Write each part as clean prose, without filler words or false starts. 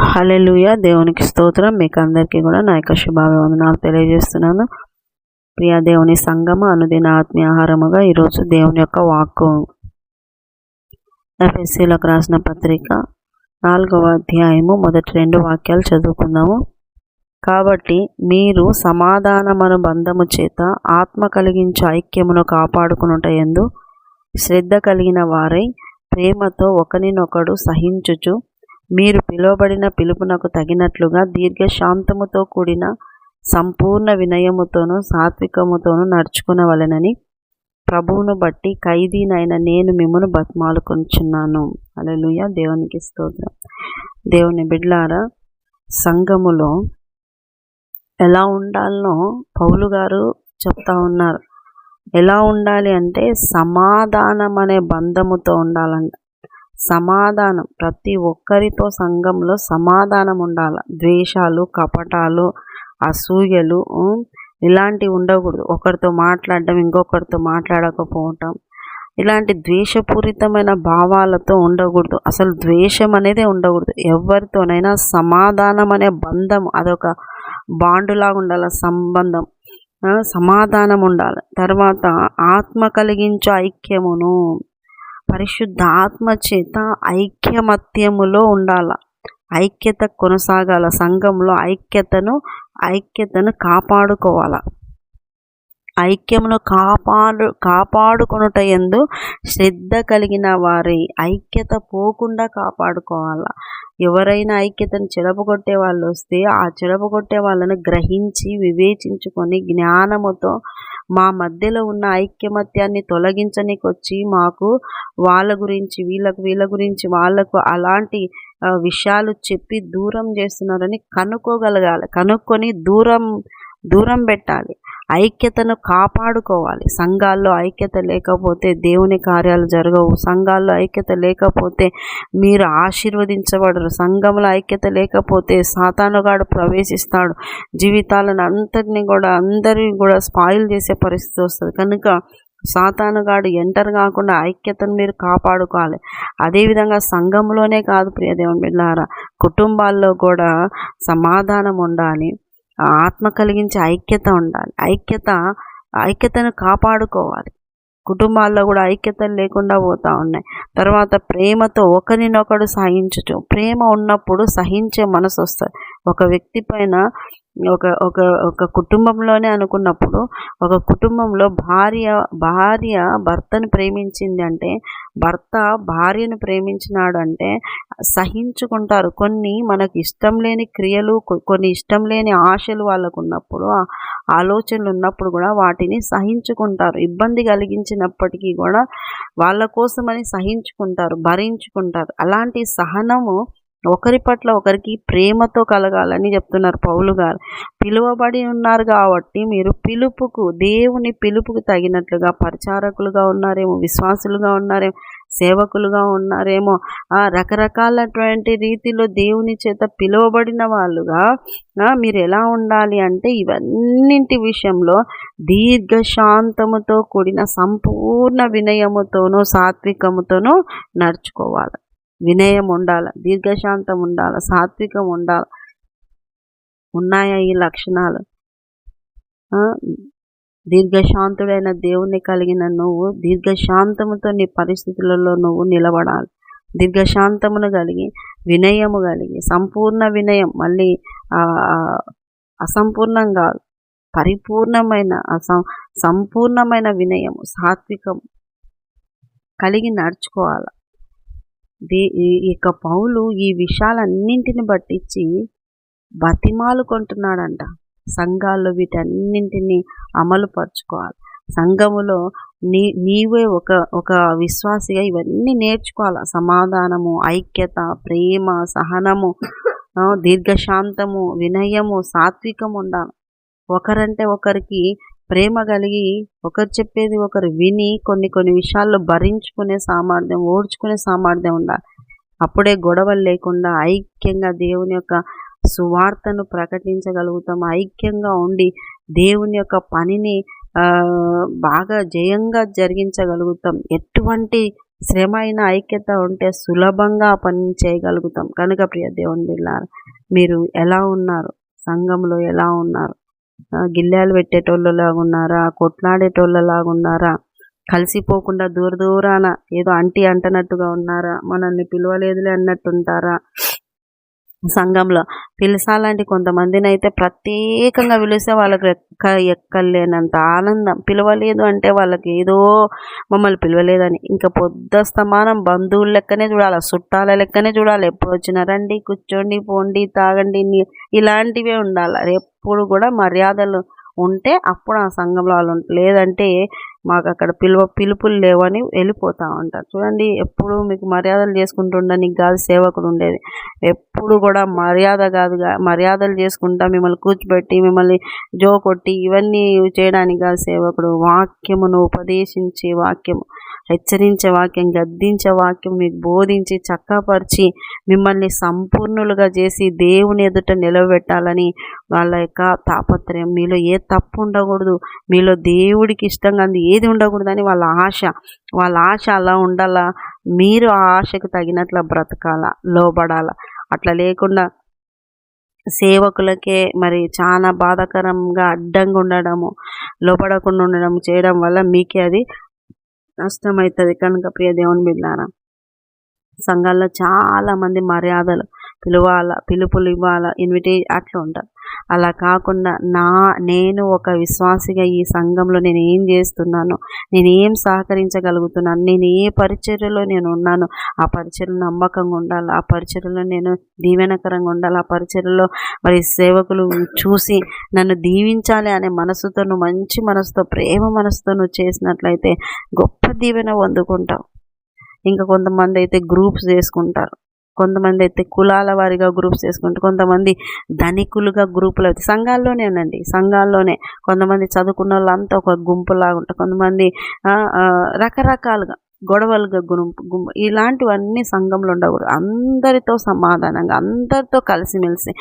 హల్లెలూయా. దేవునికి స్తోత్రం. మీకు అందరికీ కూడా నా యొక్క శుభాభివందనాలు తెలియజేస్తున్నాను. ప్రియ దేవుని సంగమ అనుదిన ఆత్మీయ ఆహారముగా ఈరోజు దేవుని యొక్క వాక్కు ఎఫెసీలకు రాసిన పత్రిక 4వ అధ్యాయము మొదటి 2 వాక్యాలు చదువుకుందాము. కాబట్టి మీరు సమాధానమను బంధము చేత ఆత్మ కలిగించు ఐక్యమును కాపాడుకునుట యందు శ్రద్ధ కలిగిన వారై ప్రేమతో ఒకరినొకడు సహించుచు మీరు పిలువబడిన పిలుపునకు తగినట్లుగా దీర్ఘశాంతముతో కూడిన సంపూర్ణ వినయముతోనూ సాత్వికముతోనూ నడుచుకునవలెనని ప్రభువును బట్టి ఖైదీనైన నేను మిమ్మును బతిమాలుకొనుచున్నాను. హల్లెలూయా. దేవునికి స్తోత్రం. దేవుని బిడ్డలారా, సంఘములో ఎలా ఉండాలనో పౌలు గారు చెప్తా ఉన్నారు. ఎలా ఉండాలి అంటే సమాధానం అనే బంధముతో ఉండాలంట. సమాధానం, ప్రతి ఒక్కరితో సంఘంలో సమాధానం ఉండాలి. ద్వేషాలు, కపటాలు, అసూయలు ఇలాంటివి ఉండకూడదు. ఒకరితో మాట్లాడడం, ఇంకొకరితో మాట్లాడకపోవటం, ఇలాంటి ద్వేషపూరితమైన భావాలతో ఉండకూడదు. అసలు ద్వేషం అనేది ఉండకూడదు. ఎవరితోనైనా సమాధానం అనే బంధం, అదొక బాండులాగా ఉండాలి. సంబంధం, సమాధానం ఉండాలి. తర్వాత ఆత్మ కలిగించు ఐక్యమును, పరిశుద్ధ ఆత్మ చేత ఐక్యమత్యములో ఉండాల. ఐక్యత కొనసాగాల. సంఘంలో ఐక్యతను కాపాడుకోవాల. ఐక్యమును కాపాడుకొనుట యందు శ్రద్ధ కలిగిన వారి ఐక్యత పోకుండా కాపాడుకోవాలా. ఎవరైనా ఐక్యతను చెడపగొట్టే వాళ్ళు వస్తే ఆ చెడపగొట్టే వాళ్ళను గ్రహించి వివేచించుకొని జ్ఞానముతో మా మధ్యలో ఉన్న ఐక్యమత్యాన్ని తొలగించనికొచ్చి మాకు వాళ్ళ గురించి వీళ్ళ గురించి వాళ్ళకు అలాంటి విషయాలు చెప్పి దూరం చేస్తున్నారని కనుక్కోగలగాలి. కనుక్కొని దూరం పెట్టాలి. ఐక్యతను కాపాడుకోవాలి. సంఘాల్లో ఐక్యత లేకపోతే దేవుని కార్యాలు జరగవు. సంఘాల్లో ఐక్యత లేకపోతే మీరు ఆశీర్వదించబడరు. సంఘంలో ఐక్యత లేకపోతే సాతానుగాడు ప్రవేశిస్తాడు. జీవితాలను అందరినీ కూడా స్పాయిల్ చేసే పరిస్థితి వస్తుంది. కనుక సాతానుగాడు ఎంటర్ కాకుండా ఐక్యతను మీరు కాపాడుకోవాలి. అదేవిధంగా సంఘంలోనే కాదు ప్రియ దేవుని బిడ్డలారా, కుటుంబాల్లో కూడా సమాధానం ఉండాలి. ఆత్మ కలిగించే ఐక్యత ఉండాలి. ఐక్యతను కాపాడుకోవాలి. కుటుంబాల్లో కూడా ఐక్యతలు లేకుండా పోతూ ఉన్నాయి. తర్వాత ప్రేమతో ఒకరినొకడు సహించుచు. ప్రేమ ఉన్నప్పుడు సహించే మనసు వస్తుంది. ఒక వ్యక్తి పైన ఒక కుటుంబంలోనే అనుకున్నప్పుడు, ఒక కుటుంబంలో భార్య భర్తను ప్రేమించింది అంటే, భర్త భార్యను ప్రేమించినాడు అంటే సహించుకుంటారు. కొన్ని మనకు ఇష్టం లేని క్రియలు, కొన్ని ఇష్టం లేని ఆశలు వాళ్ళకు ఉన్నప్పుడు, ఆలోచనలు ఉన్నప్పుడు కూడా వాటిని సహించుకుంటారు. ఇబ్బంది కలిగించినప్పటికీ కూడా వాళ్ళ కోసమని సహించుకుంటారు, భరించుకుంటారు. అలాంటి సహనము ఒకరి పట్ల ఒకరికి ప్రేమతో కలగాలని చెప్తున్నారు పౌలు గారు. పిలువబడి ఉన్నారు కాబట్టి మీరు దేవుని పిలుపుకు తగినట్లుగా పరిచారకులుగా ఉన్నారేమో, విశ్వాసులుగా ఉన్నారేమో, సేవకులుగా ఉన్నారేమో, రకరకాలటువంటి రీతిలో దేవుని చేత పిలువబడిన వాళ్ళుగా మీరు ఎలా ఉండాలి అంటే ఇవన్నింటి విషయంలో దీర్ఘశాంతముతో కూడిన సంపూర్ణ వినయముతోనూ సాత్వికముతోనూ నడుచుకోవాలి. వినయం ఉండాలి, దీర్ఘశాంతం ఉండాలి, సాత్వికం ఉండాలి. ఉన్నాయా ఈ లక్షణాలు? దీర్ఘశాంతుడైన దేవుని కలిగిన నువ్వు దీర్ఘశాంతముతో నీ పరిస్థితులలో నువ్వు నిలబడాలి. దీర్ఘశాంతమును కలిగి, వినయము కలిగి, సంపూర్ణ వినయం, మళ్ళీ అసంపూర్ణం కాదు, పరిపూర్ణమైన సంపూర్ణమైన వినయము, సాత్వికం కలిగి నడుచుకోవాలి. ఇక పౌలు ఈ విషయాలన్నింటిని బట్టించి బతిమాలుకుంటున్నాడంట. సంఘాల్లో వీటన్నింటినీ అమలు పరుచుకోవాలి. సంఘములో నీవే ఒక విశ్వాసిగా ఇవన్నీ నేర్చుకోవాలి. సమాధానము, ఐక్యత, ప్రేమ, సహనము, దీర్ఘశాంతము, వినయము, సాత్వికము ఉండాలి. ఒకరంటే ఒకరికి ప్రేమ కలిగి, ఒకరు చెప్పేది ఒకరు విని కొన్ని విషయాల్లో భరించుకునే సామర్థ్యం, ఓడ్చుకునే సామర్థ్యం ఉండాలి. అప్పుడే గొడవలు లేకుండా ఐక్యంగా దేవుని యొక్క సువార్తను ప్రకటించగలుగుతాం. ఐక్యంగా ఉండి దేవుని యొక్క పనిని బాగా జయంగా జరిగించగలుగుతాం. ఎటువంటి శ్రమ అయిన ఐక్యత ఉంటే సులభంగా ఆ పని చేయగలుగుతాం. కనుక ప్రియ దేవుని బిడ్డలారా, మీరు ఎలా ఉన్నారు? సంఘంలో ఎలా ఉన్నారు? గిల్లాలు పెట్టేటోళ్ళలాగా ఉన్నారా? కొట్లాడేటోళ్ళలాగా ఉన్నారా? కలిసిపోకుండా దూరాన ఏదో అంటనట్టుగా ఉన్నారా? మనల్ని పిలవలేదులే అన్నట్టు ఉంటారా? సంఘంలో పిలిచాలంటే కొంతమందిని అయితే ప్రత్యేకంగా పిలిస్తే వాళ్ళకి ఎక్కలేనంత ఆనందం. పిలవలేదు అంటే వాళ్ళకి ఏదో మమ్మల్ని పిలవలేదని ఇంకా పొద్దస్తమానం బంధువుల లెక్కనే చూడాలి, చుట్టాల లెక్కనే చూడాలి. ఎప్పుడు వచ్చినా రండి, కూర్చోండి, పోండి, తాగండి, ఇలాంటివే ఉండాలి. ఎప్పుడు కూడా మర్యాదలు ఉంటే అప్పుడు ఆ సంఘంలో వాళ్ళు ఉంటారు. లేదంటే మాకు అక్కడ పిలుపులు లేవని వెళ్ళిపోతూ ఉంటారు. చూడండి, ఎప్పుడు మీకు మర్యాదలు చేసుకుంటూ ఉండడానికి కాదు సేవకుడు ఉండేది. ఎప్పుడు కూడా మర్యాదలు చేసుకుంటా మిమ్మల్ని కూర్చోబెట్టి మిమ్మల్ని కొట్టి ఇవన్నీ చేయడానికి కాదు సేవకుడు. వాక్యమును ఉపదేశించే వాక్యము, హెచ్చరించే వాక్యం, గద్దించే వాక్యం మీకు బోధించి చక్కపరిచి మిమ్మల్ని సంపూర్ణులుగా చేసి దేవుని ఎదుట నిలబెట్టాలని వాళ్ళ యొక్క తాపత్రయం. మీలో ఏ తప్పు ఉండకూడదు, మీలో దేవుడికి ఇష్టంగా ఏది ఉండకూడదని వాళ్ళ ఆశ అలా ఉండాలా. మీరు ఆ ఆశకు తగినట్లు బ్రతకాల, లోబడాల. అట్లా లేకుండా సేవకులకే మరి చాలా బాధాకరంగా అడ్డంగా ఉండడము, లోపడకుండా ఉండడం చేయడం వల్ల మీకే అది నష్టమవుతుంది. కనుక ప్రియ దేవుని బిడ్డలారా, సంఘాల్లో చాలామంది మర్యాదలు పిలుపులు ఇవ్వాలా, అట్లా ఉంటారు. అలా కాకుండా నేను ఒక విశ్వాసిగా ఈ సంఘంలో నేను ఏం చేస్తున్నాను, నేను ఏం సహకరించగలుగుతున్నాను, నేను ఏ పరిచర్యలో నేను ఉన్నాను, ఆ పరిచర్యలో నమ్మకంగా ఉండాలి, ఆ పరిచర్యలో నేను దీవెనకరంగా ఉండాలి, ఆ పరిచర్యలో మరి సేవకులు చూసి నన్ను దీవించాలి అనే మనసుతో, మంచి మనసుతో, ప్రేమ మనసుతో నువ్వు చేసినట్లయితే గొప్ప దీవెన పొందుకుంటావు. ఇంకా కొంతమంది అయితే గ్రూప్స్ చేసుకుంటారు, కొంతమంది అయితే కులాల వారిగా గ్రూప్స్ చేసుకుంటారు, కొంతమంది ధనికులుగా గ్రూపులు అయితే సంఘాల్లోనే కొంతమంది చదువుకున్న వాళ్ళంతా ఒక గుంపులాగా ఉంటారు, కొంతమంది రకరకాలుగా గొడవలుగా గుంపు ఇలాంటివన్నీ సంఘంలో ఉండకూడదు. అందరితో సమాధానంగా, అందరితో కలిసిమెలిసి,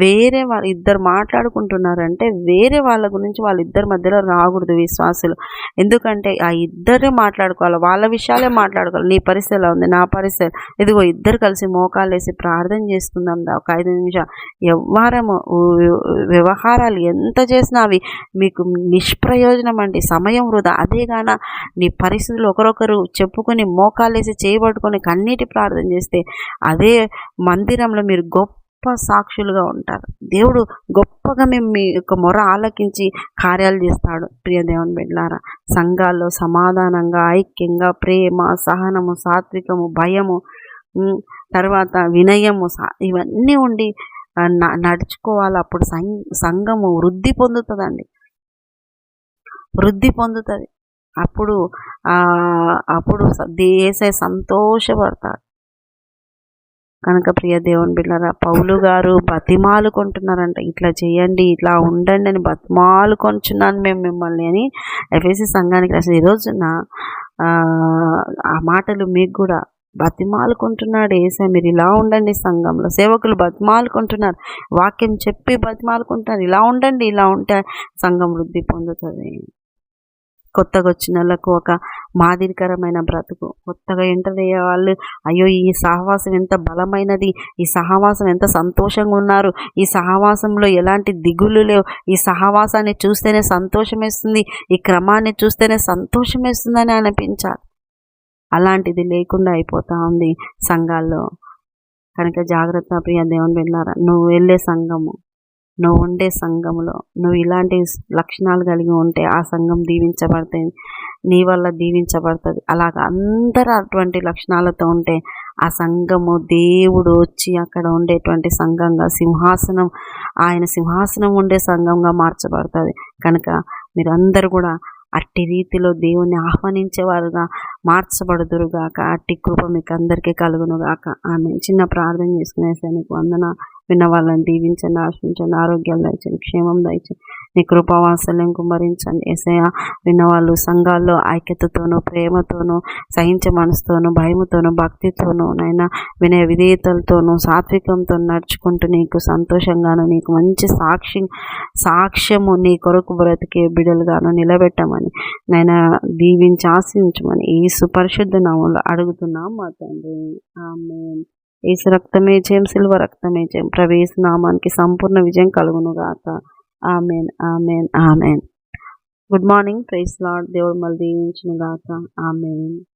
వేరే వాళ్ళు ఇద్దరు మాట్లాడుకుంటున్నారంటే వేరే వాళ్ళ గురించి వాళ్ళిద్దరి మధ్యలో రాకూడదు విశ్వాసులు. ఎందుకంటే ఆ ఇద్దరే మాట్లాడుకోవాలి, వాళ్ళ విషయాలే మాట్లాడుకోవాలి. నీ పరిస్థితి ఎలా ఉంది, నా పరిస్థితి, ఇదిగో ఇద్దరు కలిసి మోకాలు వేసి ప్రార్థన చేసుకుందాం ఒక 5 నిమిషాలు. వ్యవహారాలు ఎంత చేసినా అవి మీకు నిష్ప్రయోజనం అండి, సమయం వృధా. అదేగాన నీ పరిస్థితులు ఒకరొకరు చెప్పుకొని మోకాలేసి చేయబట్టుకొని కన్నీటి ప్రార్థన చేస్తే అదే మందిరంలో మీరు గొప్ప సాక్షులుగా ఉంటారు. దేవుడు గొప్పగా మీ యొక్క మొర ఆలకించి కార్యాలు చేస్తాడు. ప్రియ దేవుని బిడ్డలారా, సంఘాల్లో సమాధానంగా, ఐక్యంగా, ప్రేమ, సహనము, సాత్వికము, భయము, తర్వాత వినయము, ఇవన్నీ ఉండి నడుచుకోవాలి. అప్పుడు సంఘము వృద్ధి పొందుతుంది. అప్పుడు యేసయ్య సంతోషపడతాడు. కనుక ప్రియ దేవుని బిడ్డలారా, పౌలు గారు బతిమాలుకుంటున్నారంట, ఇట్లా చేయండి, ఇట్లా ఉండండి అని బతిమాలుకొంచున్నాను మేము మిమ్మల్ని అని ఎఫెసీ సంఘానికి రాసిన. ఈరోజున ఆ మాటలు మీకు కూడా బతిమాలుకుంటున్నాడు యేసయ్య, మీరు ఇలా ఉండండి. సంఘంలో సేవకులు బతిమాలుకుంటున్నారు, వాక్యం చెప్పి బతిమాలుకుంటున్నారు, ఇలా ఉండండి, ఇలా ఉంటే సంఘం వృద్ధి పొందుతుంది. కొత్తగా వచ్చిన వాళ్ళకు ఒక మాదిరికరమైన బ్రతుకు, కొత్తగా ఎంటర్ అయ్యే వాళ్ళు అయ్యో ఈ సహవాసం ఎంత బలమైనది, ఈ సహవాసం ఎంత సంతోషంగా ఉన్నారు, ఈ సహవాసంలో ఎలాంటి దిగులు లేవు, ఈ సహవాసాన్ని చూస్తేనే సంతోషం వేస్తుంది, ఈ క్రమాన్ని చూస్తేనే సంతోషం వేస్తుందని అనిపించాలి. అలాంటిది లేకుండా అయిపోతూ ఉంది సంఘాల్లో. కనుక జాగ్రత్త ప్రియ దేవుని బిడ్డలారా, నువ్వు వెళ్ళే సంఘము, నువ్వు ఉండే సంఘంలో నువ్వు ఇలాంటి లక్షణాలు కలిగి ఉంటే ఆ సంఘం దీవించబడుతుంది, నీ వల్ల దీవించబడుతుంది. అలాగ అందరూ అటువంటి లక్షణాలతో ఉంటే ఆ సంఘము దేవుడు వచ్చి అక్కడ ఉండేటువంటి సంఘంగా ఆయన సింహాసనం ఉండే సంఘంగా మార్చబడుతుంది. కనుక మీరందరూ కూడా అట్టి రీతిలో దేవుణ్ణి ఆహ్వానించేవారుగా మార్చబడుదురుగాక. అట్టి కృప మీకు అందరికీ కలుగునుగాక. ఆమె చిన్న ప్రార్థన చేసుకునేసరికి వందన. విన్న వాళ్ళని దీవించండి, ఆశ్రయించండి, ఆరోగ్యాలు దయచండి, క్షేమం దయచండి. నీ కృపావాత్సల్యం కుమ్మరించండి యేసయ్య. విన్నవాళ్ళు సంఘాల్లో ఐక్యతతోనూ ప్రేమతోనూ సహించే మనసుతోనూ భయముతోనూ భక్తితోనూ నైనా వినయ విధేయతలతోనూ సాత్వికంతో నడుచుకుంటూ నీకు సంతోషంగాను నీకు మంచి సాక్ష్యము నీ కొరకు బ్రతికే బిడ్డలుగాను నిలబెట్టమని నైనా దీవించి ఆశించమని యేసు పరిశుద్ధ నామములో అడుగుతున్నాం మా తండ్రి. ఆమేన్. యేసు రక్తమే జయం, సిలువ రక్తమే జయం. ప్రభు యేసు నామానికి సంపూర్ణ విజయం కలుగును గాక. Amen, amen, amen. Good morning. Praise lord. దేవుడు మళ్ళీ దీవించును గాక. ఆమేన్.